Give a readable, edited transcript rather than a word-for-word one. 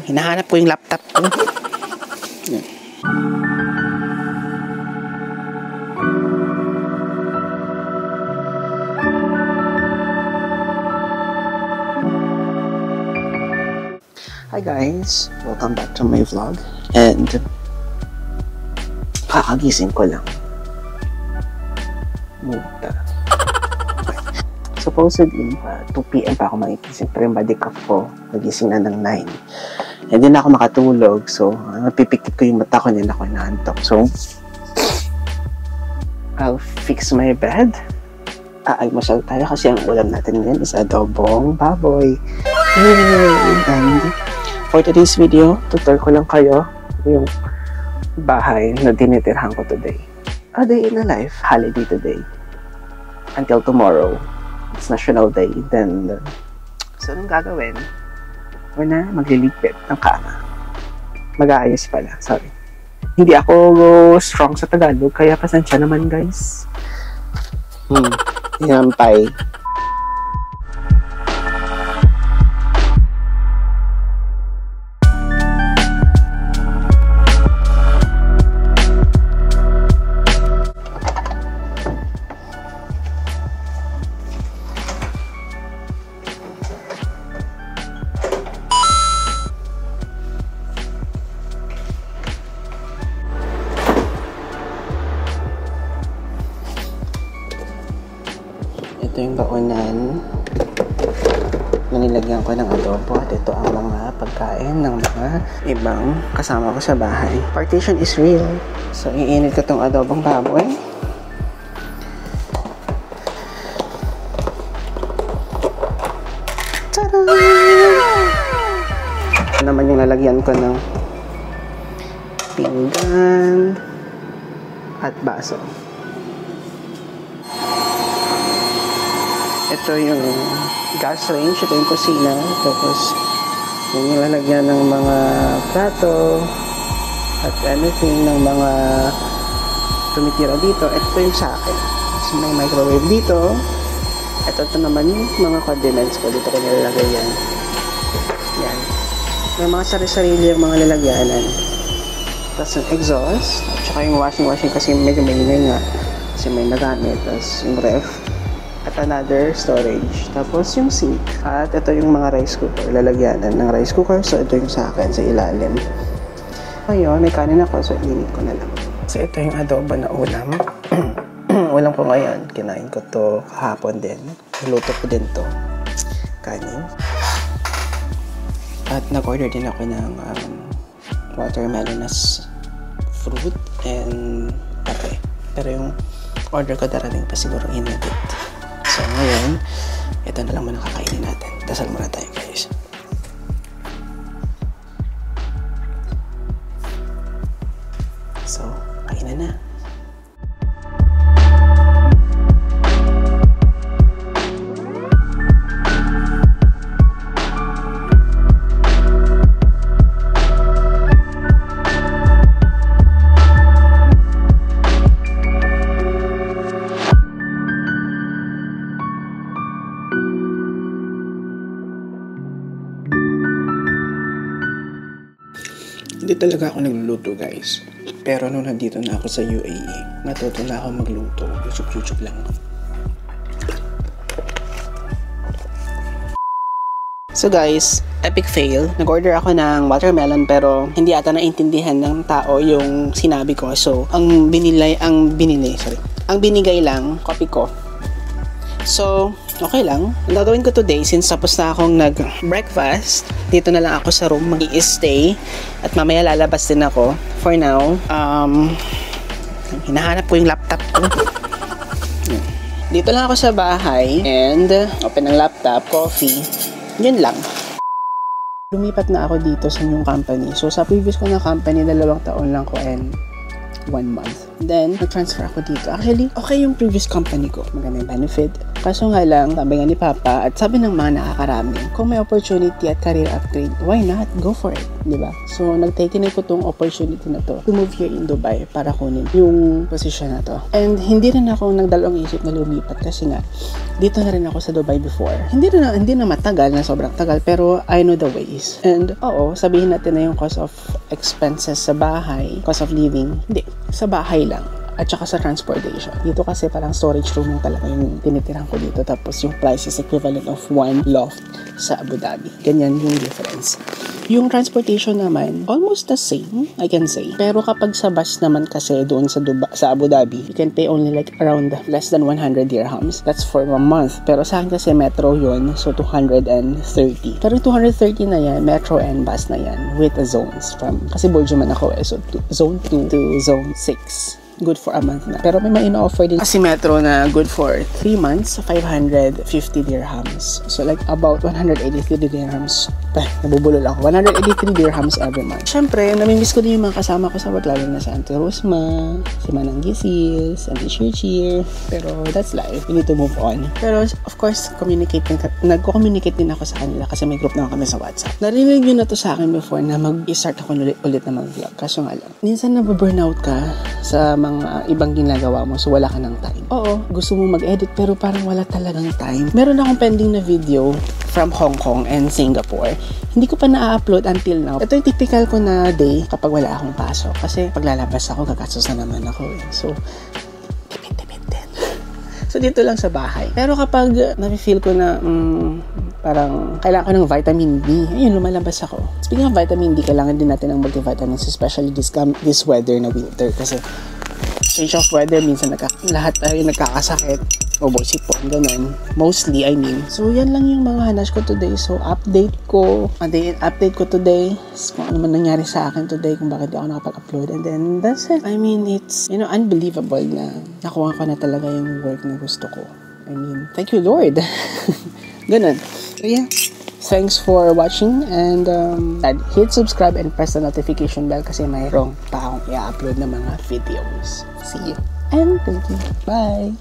hinahanap ko yung laptop ko. Yan. Hi guys, welcome back to my vlog. And kakagising ko lang. Muta. Supposedly 2 PM pa ako magigising, pero yung body clock ko nagising na ng 9. Hindi na ako makatulog, so napipikit ko yung mata ko, niyan ako inaantok. So I'll fix my bed. Almusal tayo kasi ang ulam natin ngayon is adobong baboy. And for today's video, tutor ko lang kayo yung bahay na tinitirhan ko today. A day in a life, holiday today. Until tomorrow, it's National Day. Then, so anong gagawin? Una, magliligpit ng kama. Mag-aayos pala, sorry. Hindi ako strong sa Tagalog, kaya pasensya naman guys. Hinampay. Ito yung baonan na nilagyan ko ng adobo at ito ang mga pagkain ng mga ibang kasama ko sa bahay. Partition is real. So, iinit ko itong adobong baboy. Tada! Ito naman yung lalagyan ko ng pinggan at baso. Ito yung gas range, ito yung kusina, tapos yung nilalagyan ng mga plato at anything ng mga tumitira dito. Ito yung sa akin. So, may microwave dito. Ito naman yung mga condiments ko. Dito ko nilalagay yan. Yan. May mga sari-sarili yung mga lalagyanan. Tapos yung exhaust. At saka yung washing kasi medyo mainay nga. Kasi may nagamit. Tapos yung ref. At another storage. Tapos yung sink. At ito yung mga rice cooker. Lalagyanan ng rice cooker. So ito yung sa akin sa ilalim. Ngayon, may kanin ako. So init ko na lang. So ito yung adobo na ulam. Ulam ko ngayon. Kinain ko to kahapon din. Niluto ko din to. Kanin. At nag-order din ako ng watermelon as fruit and kape. Pero yung order ko darating pa siguro in a bit. So ngayon, ito na lang muna kakainin natin. Dasal muna tayo guys. So, kainan na. Hindi talaga ako nagluluto guys. Pero nung nandito na ako sa UAE, natuto na ako magluto. YouTube lang. So guys, epic fail. Nag-order ako ng watermelon pero hindi ata naintindihan ng tao yung sinabi ko. So, ang binigay lang, copy ko. So, okay lang. Ang gagawin ko today, since tapos na akong nag-breakfast, dito na lang ako sa room mag-i-stay. At mamaya lalabas din ako. For now, hinahanap ko yung laptop ko. Dito lang ako sa bahay. And, open ang laptop, coffee. Yun lang. Lumipat na ako dito sa new company. So, sa previous ko na company, 2 taon lang ko and 1 month. Then, nag-transfer ako dito. Actually, okay yung previous company ko. Maganda yung benefit. Kaso nga lang, sabi nga ni Papa at sabi ng mga nakakarami, kung may opportunity at career upgrade, why not? Go for it, di ba? So, nag-take ko tong opportunity na to to move here in Dubai para kunin yung position na to. And hindi rin ako nagdalawang isip na lumipat kasi nga, dito na rin ako sa Dubai before. Hindi na matagal, na sobrang tagal, pero I know the ways. And oo, sabihin natin na yung cost of expenses sa bahay, cost of living, hindi, sa bahay lang. At saka sa transportation. Dito kasi parang storage room lang talaga yung tinitirahan ko dito. Tapos yung price is equivalent of one loft sa Abu Dhabi. Ganyan yung difference. Yung transportation naman, almost the same, I can say. Pero kapag sa bus naman kasi doon sa Abu Dhabi, you can pay only like around less than 100 dirhams. That's for a month. Pero sa akin kasi metro yun, so 230. Pero 230 na yan, metro and bus na yan with the zones. Kasi Burjo man ako so zone 2 to zone 6. Good for a month na. Pero may ina-offer din kasi metro na good for 3 months, 550 dirhams. So like about 183 dirhams. Nabubulol ako. 183 dirhams every month. Siyempre, namimiss ko din yung mga kasama ko sa work, lalo na si Auntie Rosma, si Manang Gisis, Auntie Cheer. Pero that's life. We need to move on. Pero of course, nagko-communicate din ako sa kanila kasi may group na kami sa WhatsApp. Narinig nyo na to sa akin before na mag-start ako ulit na mag-vlog. Kaso nga lang, minsan nababurnout ka sa mga ibang ginagawa mo, so wala ka ng time. Oo, gusto mo mag-edit pero parang wala talagang time. Meron akong pending na video from Hong Kong and Singapore. Hindi ko pa na-upload until now. Ito yung typical ko na day kapag wala akong pasok. Kasi paglalabas ako, gagastos na naman ako eh. So, tipid din. So, dito lang sa bahay. Pero kapag na-feel ko na parang kailangan ko ng vitamin D, ayun, lumalabas ako. Speaking of vitamin D, kailangan din natin ng multivitamins, especially this weather na winter. Kasi change of weather, minsan lahat ay nagkakasakit o sipon, ganun. Mostly, I mean. So, yan lang yung mga hanash ko today. So, update ko today kung ano man nangyari sa akin today, kung bakit di ako nakapag-upload. And then, that's it. I mean, it's, unbelievable na nakuha ko na talaga yung work na gusto ko. I mean, thank you, Lord. Ganun. So, yeah. Thanks for watching and hit subscribe and press the notification bell kasi mayroong pa akong i-upload na mga videos. See you. And thank you. Bye!